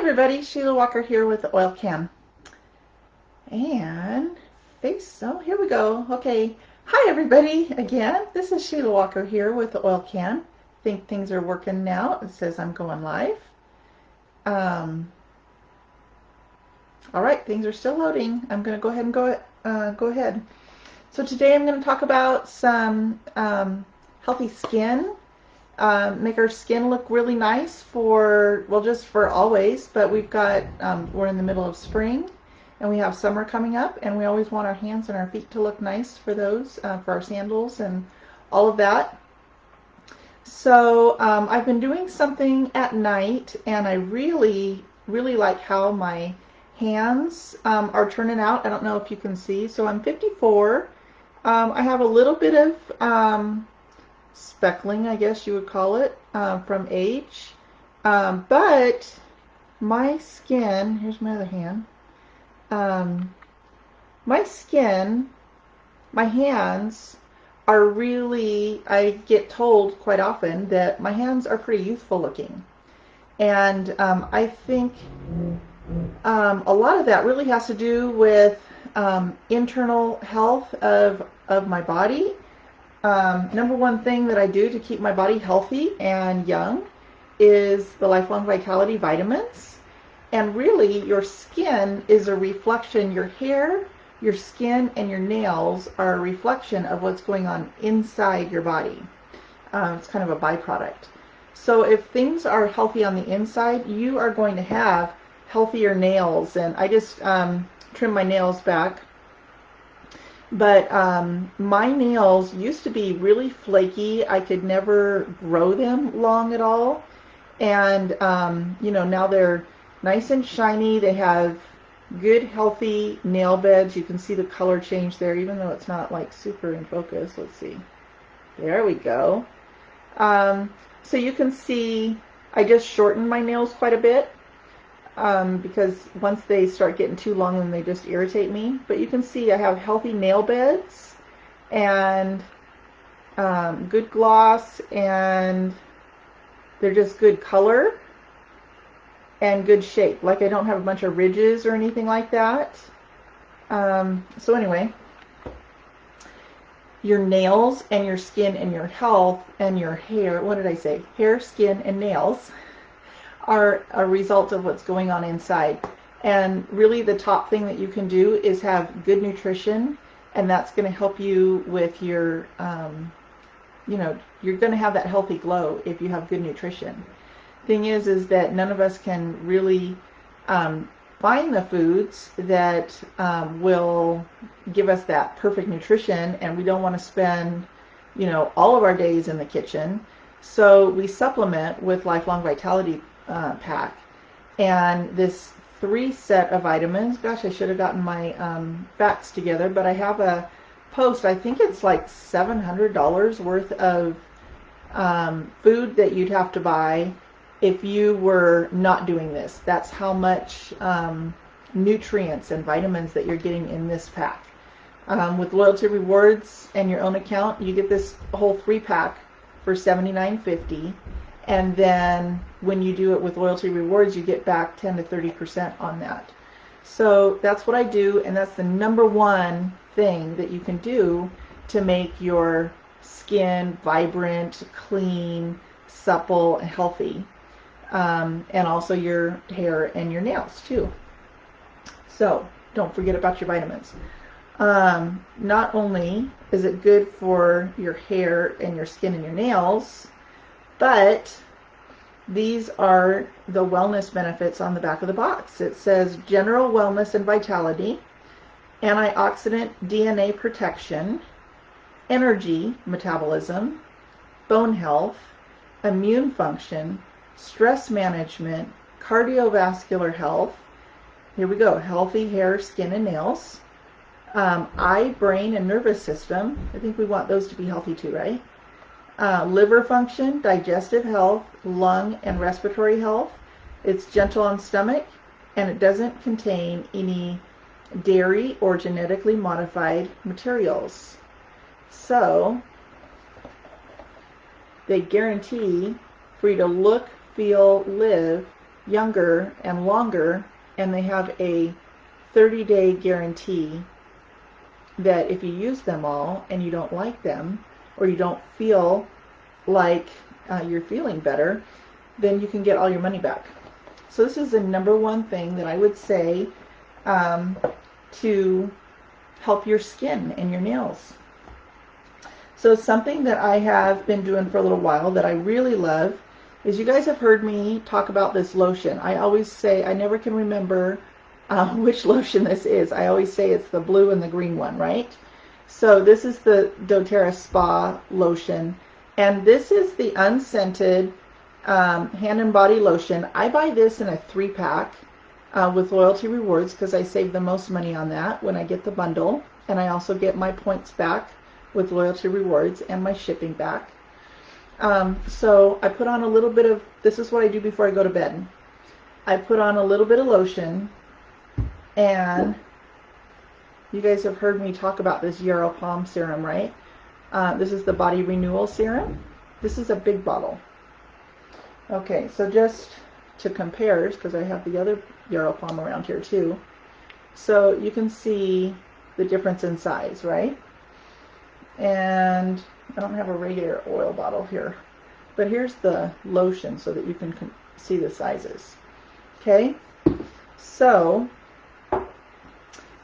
everybody, Sheila Walker here with the oil can. And face, oh, here we go. Okay, hi everybody again. This is Sheila Walker here with the oil can. Think things are working now. It says I'm going live. All right, things are still loading. I'm going to go ahead and go ahead. So today I'm going to talk about some healthy skin. Make our skin look really nice for, well, just for always, but we've got, we're in the middle of spring and we have summer coming up, and we always want our hands and our feet to look nice for those, for our sandals and all of that. So I've been doing something at night, and I really like how my hands are turning out. I don't know if you can see. So I'm 54. I have a little bit of speckling, I guess you would call it, from age. But my skin, here's my other hand, my skin, my hands are really, I get told quite often that my hands are pretty youthful looking. And I think a lot of that really has to do with internal health of my body. Number one thing that I do to keep my body healthy and young is the Lifelong Vitality vitamins. And really, your skin is a reflection. Your hair, your skin, and your nails are a reflection of what's going on inside your body. It's kind of a byproduct. So if things are healthy on the inside, you are going to have healthier nails. And I just trimmed my nails back. But my nails used to be really flaky. I could never grow them long at all. And, you know, now they're nice and shiny. They have good, healthy nail beds. You can see the color change there, even though it's not like super in focus. Let's see. There we go. So you can see I just shortened my nails quite a bit. Because once they start getting too long, then they just irritate me. But you can see I have healthy nail beds and good gloss, and they're just good color and good shape. Like, I don't have a bunch of ridges or anything like that. So anyway, your nails and your skin and your health and your hair, what did I say? Hair, skin, and nails are a result of what's going on inside. And really the top thing that you can do is have good nutrition, and that's going to help you with your, you know, you're going to have that healthy glow if you have good nutrition. Thing is that none of us can really find the foods that will give us that perfect nutrition, and we don't want to spend, you know, all of our days in the kitchen. So we supplement with Lifelong Vitality pack, and this 3 set of vitamins. Gosh, I should have gotten my facts together, but I have a post. I think it's like $700 worth of food that you'd have to buy if you were not doing this. That's how much nutrients and vitamins that you're getting in this pack. With loyalty rewards and your own account, you get this whole 3-pack for $79.50. And then when you do it with loyalty rewards, you get back 10 to 30% on that. So that's what I do, and that's the number one thing that you can do to make your skin vibrant, clean, supple, and healthy. And also your hair and your nails too. So don't forget about your vitamins. Not only is it good for your hair and your skin and your nails, but these are the wellness benefits on the back of the box. It says general wellness and vitality, antioxidant DNA protection, energy metabolism, bone health, immune function, stress management, cardiovascular health. Here we go. Healthy hair, skin, and nails. Eye, brain, and nervous system. I think we want those to be healthy too, right? Liver function, digestive health, lung and respiratory health. It's gentle on stomach, and it doesn't contain any dairy or genetically modified materials. So they guarantee for you to look, feel, live younger and longer, and they have a 30-day guarantee that if you use them all and you don't like them, or you don't feel like you're feeling better, then you can get all your money back. So this is the #1 thing that I would say to help your skin and your nails. So something that I have been doing for a little while that I really love is, you guys have heard me talk about this lotion. I always say, I never can remember which lotion this is. I always say it's the blue and the green one, right? So this is the doTERRA Spa Lotion, and this is the unscented hand and body lotion. I buy this in a 3-pack with loyalty rewards because I save the most money on that when I get the bundle, and I also get my points back with loyalty rewards and my shipping back. So I put on a little bit of, this is what I do before I go to bed. I put on a little bit of lotion, and you guys have heard me talk about this Yarrow Palm Serum, right? This is the Body Renewal Serum. This is a big bottle. Okay, so just to compare, because I have the other Yarrow Palm around here too, so you can see the difference in size, right? And I don't have a regular oil bottle here, but here's the lotion so that you can see the sizes. Okay, so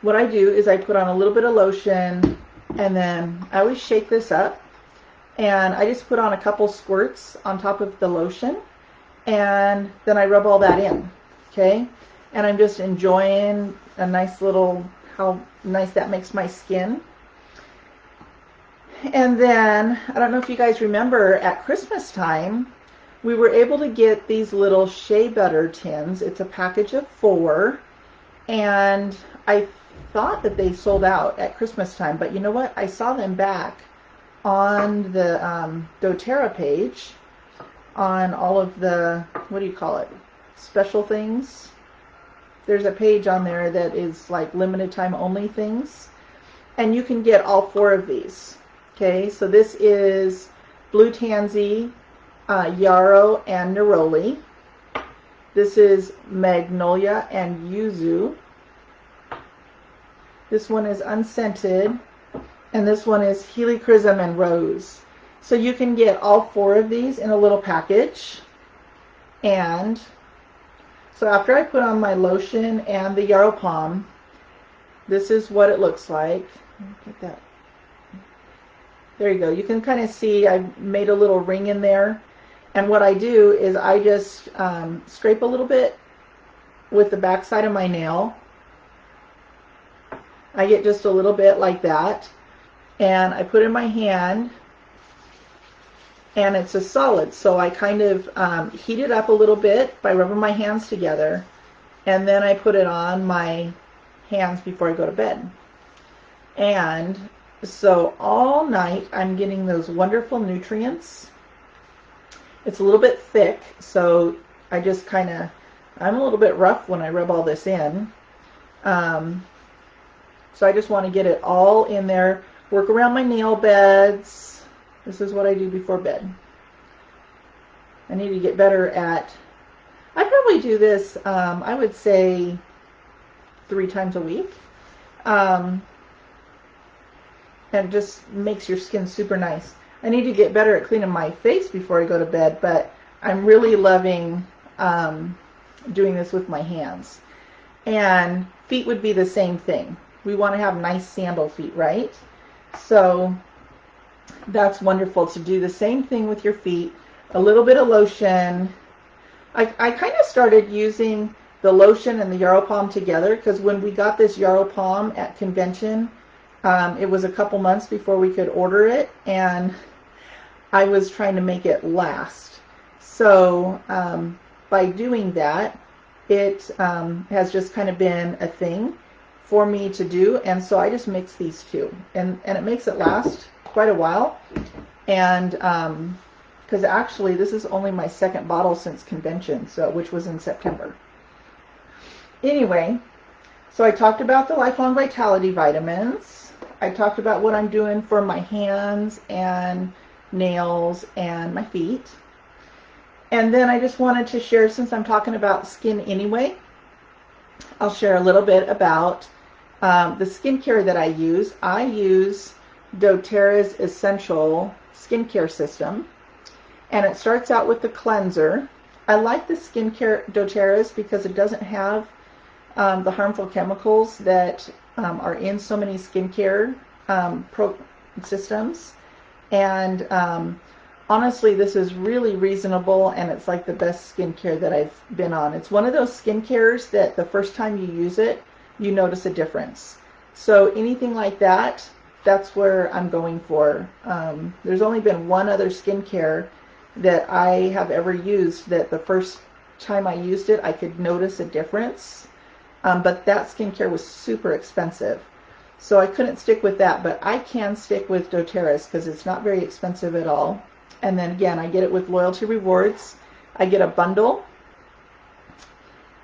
what I do is I put on a little bit of lotion, and then I always shake this up, and I just put on a couple squirts on top of the lotion, and then I rub all that in. Okay, and I'm just enjoying a nice little, how nice that makes my skin. And then, I don't know if you guys remember, at Christmas time, we were able to get these little Shea Butter tins. It's a package of 4, and I thought that they sold out at Christmas time, but you know what? I saw them back on the doTERRA page, on all of the, what do you call it, special things. There's a page on there that is like limited time only things, and you can get all 4 of these. Okay, so this is Blue Tansy, Yarrow, and Neroli. This is Magnolia and Yuzu. This one is unscented, and this one is Helichrysum and Rose. So you can get all 4 of these in a little package. And so after I put on my lotion and the Yarrow Palm, this is what it looks like. Get that. There you go. You can kind of see I made a little ring in there. And what I do is I just scrape a little bit with the back side of my nail. I get just a little bit like that. And I put it in my hand. And it's a solid. So I kind of heat it up a little bit by rubbing my hands together. And then I put it on my hands before I go to bed. And so all night I'm getting those wonderful nutrients. It's a little bit thick, so I just kind of, I'm a little bit rough when I rub all this in. So I just want to get it all in there, work around my nail beds. This is what I do before bed. I need to get better at, I probably do this, I would say 3 times a week. And just makes your skin super nice. I need to get better at cleaning my face before I go to bed, but I'm really loving doing this with my hands. And feet would be the same thing. We want to have nice sandal feet, right? So that's wonderful to do the same thing with your feet. A little bit of lotion. I kind of started using the lotion and the Yarrow Palm together, because when we got this Yarrow Palm at convention, it was a couple months before we could order it, and I was trying to make it last. So by doing that, it has just kind of been a thing for me to do, and so I just mix these 2, and it makes it last quite a while. And because actually this is only my 2nd bottle since convention, so which was in September. Anyway, so I talked about the Lifelong Vitality vitamins. I talked about what I'm doing for my hands and nails and my feet. And then I just wanted to share, since I'm talking about skin anyway, I'll share a little bit about the skincare that I use. I use doTERRA's Essential Skincare System, and it starts out with the cleanser. I like the skincare doTERRA's because it doesn't have the harmful chemicals that are in so many skincare systems. And honestly, this is really reasonable, and it's like the best skincare that I've been on. It's one of those skincares that the first time you use it, you notice a difference. So anything like that, that's where I'm going for. There's only been one other skincare that I have ever used that the first time I used it, I could notice a difference. But that skincare was super expensive. So I couldn't stick with that, but I can stick with doTERRA's because it's not very expensive at all. And then again, I get it with loyalty rewards. I get a bundle,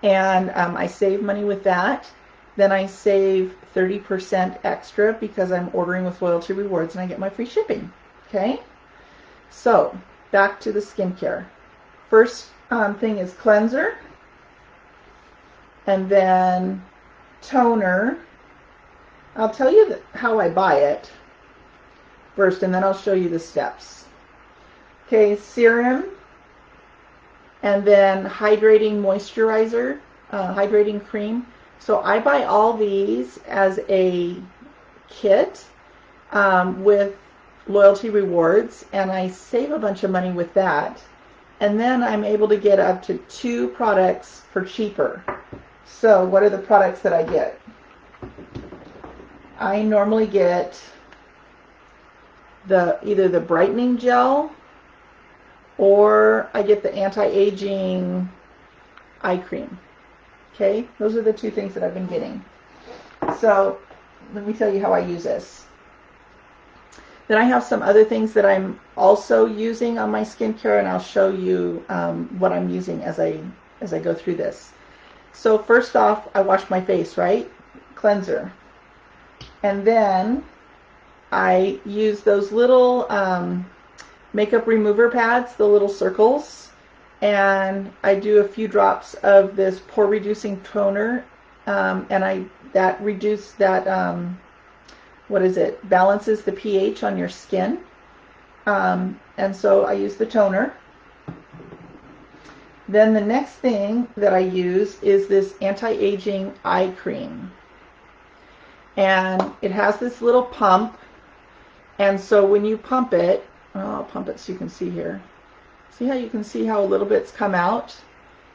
and I save money with that. Then I save 30% extra because I'm ordering with loyalty rewards, and I get my free shipping. Okay? So back to the skincare. First thing is cleanser, and then toner. I'll tell you how I buy it first, and then I'll show you the steps. Okay, serum, and then hydrating moisturizer, hydrating cream. So I buy all these as a kit with loyalty rewards, and I save a bunch of money with that. And then I'm able to get up to 2 products for cheaper. So what are the products that I get? I normally get either the Brightening Gel, or I get the anti-aging eye cream. Okay, those are the 2 things that I've been getting. So let me tell you how I use this. Then I have some other things that I'm also using on my skincare, and I'll show you what I'm using as I go through this. So first off, I wash my face, right? Cleanser. And then I use those little makeup remover pads, the little circles, and I do a few drops of this pore reducing toner, and balances the pH on your skin, and so I use the toner. Then the next thing that I use is this anti-aging eye cream, and it has this little pump, and so when you pump it, I'll pump it so you can see here. See how you can see how a little bit's come out?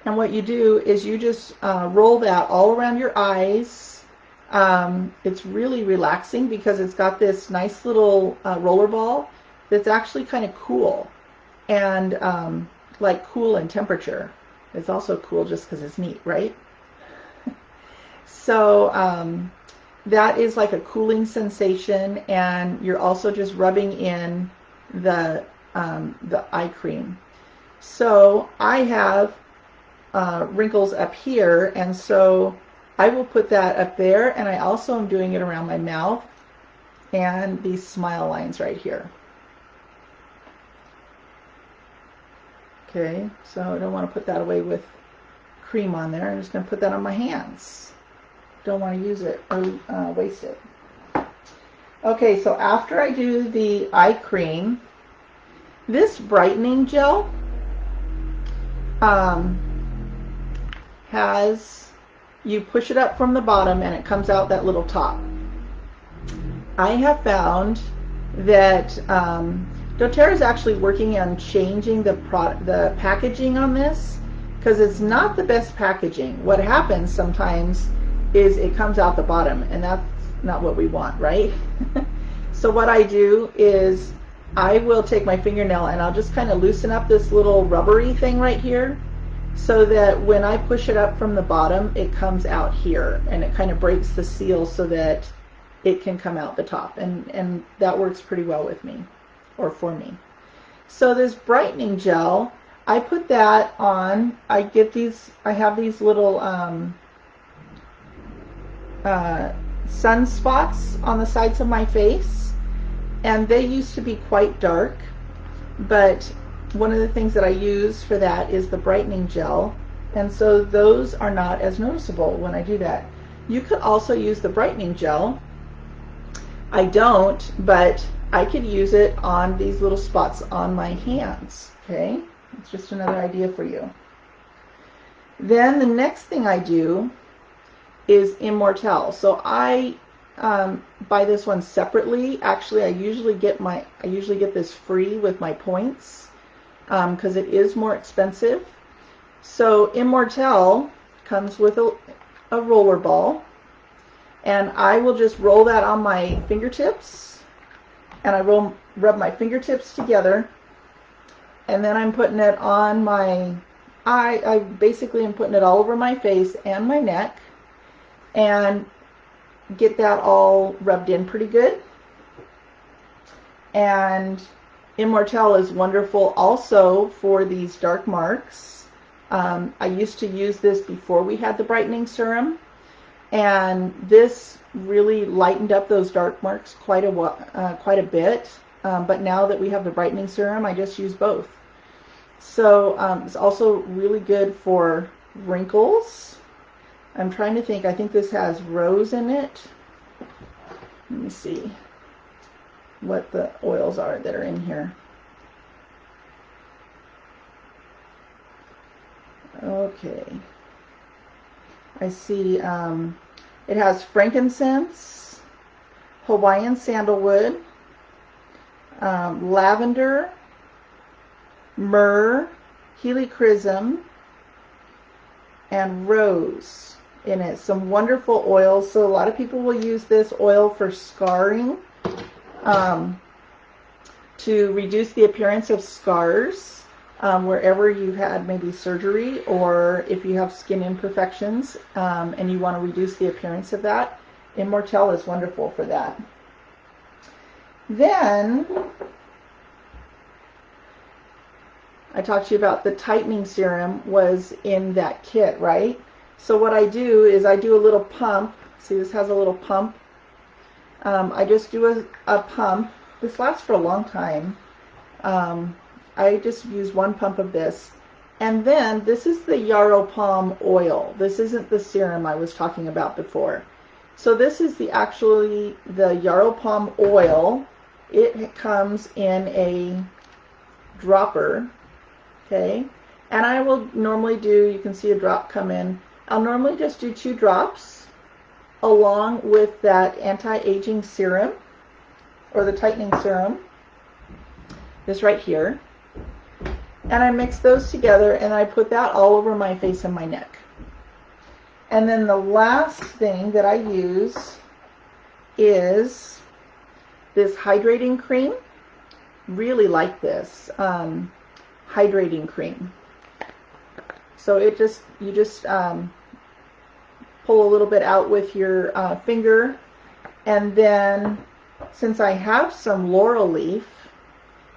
And what you do is you just roll that all around your eyes. It's really relaxing because it's got this nice little roller ball that's actually kind of cool, and like cool in temperature. It's also cool just because it's neat, right? So that is like a cooling sensation, and you're also just rubbing in the eye cream. So I have wrinkles up here, and so I will put that up there, and I also am doing it around my mouth and these smile lines right here. Okay, so I don't want to put that away with cream on there. I'm just going to put that on my hands. Don't want to use it or waste it. Okay, so after I do the eye cream, this brightening gel you push it up from the bottom and it comes out that little top. I have found that doTERRA is actually working on changing the packaging on this, because it's not the best packaging. What happens sometimes is it comes out the bottom, and that's not what we want, right? So what I do is I will take my fingernail and I'll just kind of loosen up this little rubbery thing right here, so that when I push it up from the bottom, it comes out here, and it kind of breaks the seal so that it can come out the top, and that works pretty well with me, or for me. So this brightening gel, I put that on. I have these little sunspots on the sides of my face, and they used to be quite dark, but one of the things that I use for that is the brightening gel, and so those are not as noticeable when I do that. You could also use the brightening gel. I don't, but I could use it on these little spots on my hands. Okay, it's just another idea for you. Then the next thing I do is Immortelle. So I buy this one separately. Actually, I usually get this free with my points because it is more expensive. So Immortelle comes with a roller ball, and I will just roll that on my fingertips, and I rub my fingertips together, and then I'm putting it on my I basically am putting it all over my face and my neck, and get that all rubbed in pretty good. And Immortelle is wonderful also for these dark marks. I used to use this before we had the brightening serum, and this really lightened up those dark marks quite a bit. But now that we have the brightening serum, I just use both. So it's also really good for wrinkles. I'm trying to think. I think this has rose in it. Let me see what the oils are that are in here. Okay. I see it has frankincense, Hawaiian sandalwood, lavender, myrrh, helichrysum, and rose in it. Some wonderful oils. So a lot of people will use this oil for scarring, to reduce the appearance of scars wherever you had maybe surgery, or if you have skin imperfections and you want to reduce the appearance of that. Immortelle is wonderful for that. Then I talked to you about the tightening serum was in that kit, right? So what I do is I do a little pump. See, this has a little pump. I just do a pump. This lasts for a long time. I just use one pump of this. And then this is the yarrow palm oil. This isn't the serum I was talking about before. So this is actually the yarrow palm oil. It comes in a dropper. Okay, and I will normally do, you can see a drop come in, I'll normally just do 2 drops along with that anti-aging serum, or the tightening serum, this right here, and I mix those together and I put that all over my face and my neck. And then the last thing that I use is this hydrating cream. Really like this. Hydrating cream. So you just pull a little bit out with your finger, and then since I have some laurel leaf,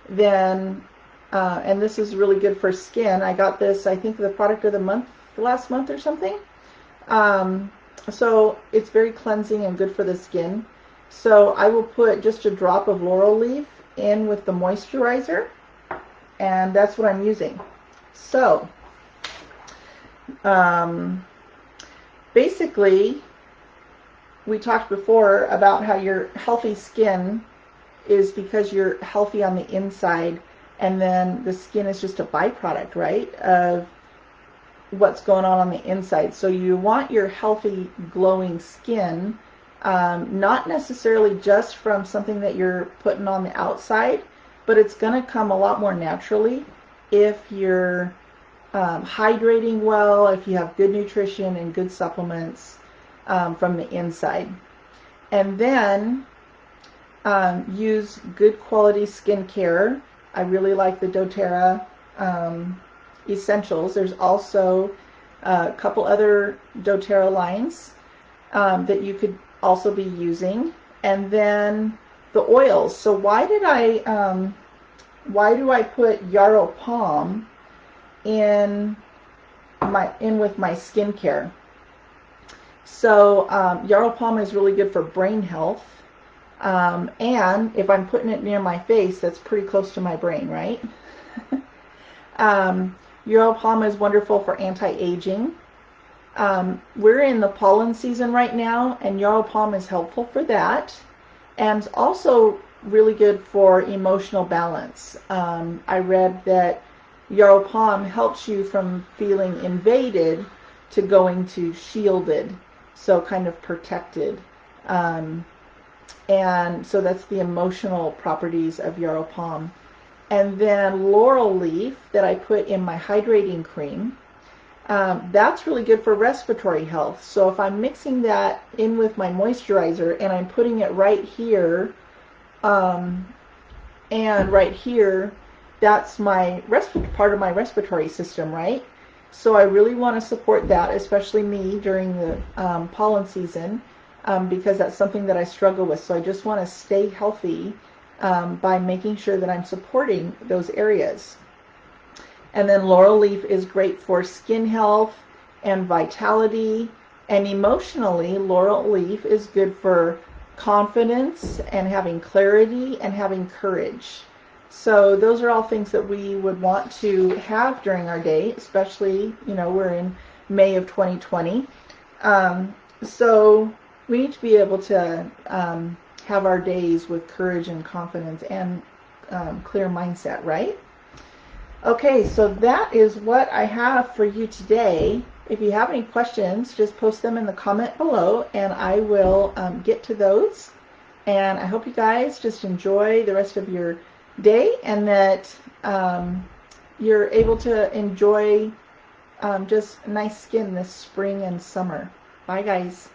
then and this is really good for skin. I got this, I think, the product of the month, last month or something. So it's very cleansing and good for the skin. So I will put just a drop of laurel leaf in with the moisturizer, and that's what I'm using. So basically, we talked before about how your healthy skin is because you're healthy on the inside, and then the skin is just a byproduct, right, of what's going on the inside. So you want your healthy, glowing skin, not necessarily just from something that you're putting on the outside, but it's going to come a lot more naturally if you're hydrating well, if you have good nutrition and good supplements from the inside. And then use good quality skincare. I really like the doTERRA Essentials. There's also a couple other doTERRA lines that you could also be using. And then the oils. So why do I put yarrow palm in with my skincare? So yarrow palm is really good for brain health, and if I'm putting it near my face, that's pretty close to my brain, right? Yarrow Pom is wonderful for anti-aging. We're in the pollen season right now, and Yarrow Pom is helpful for that, and also really good for emotional balance. I read that Yarrow Pom helps you from feeling invaded to going to shielded, so kind of protected. And so that's the emotional properties of Yarrow Pom. And then laurel leaf that I put in my hydrating cream, that's really good for respiratory health. So if I'm mixing that in with my moisturizer and I'm putting it right here, and right here, that's my part of my respiratory system, right? So I really want to support that, especially me during the pollen season, because that's something that I struggle with. So I just want to stay healthy by making sure that I'm supporting those areas. And then laurel leaf is great for skin health and vitality. And emotionally, laurel leaf is good for confidence and having clarity and having courage. So those are all things that we would want to have during our day, especially, we're in May of 2020. So we need to be able to have our days with courage and confidence and clear mindset, right? Okay, so that is what I have for you today. If you have any questions, just post them in the comment below and I will get to those. And I hope you guys just enjoy the rest of your day and that you're able to enjoy just nice skin this spring and summer. Bye, guys.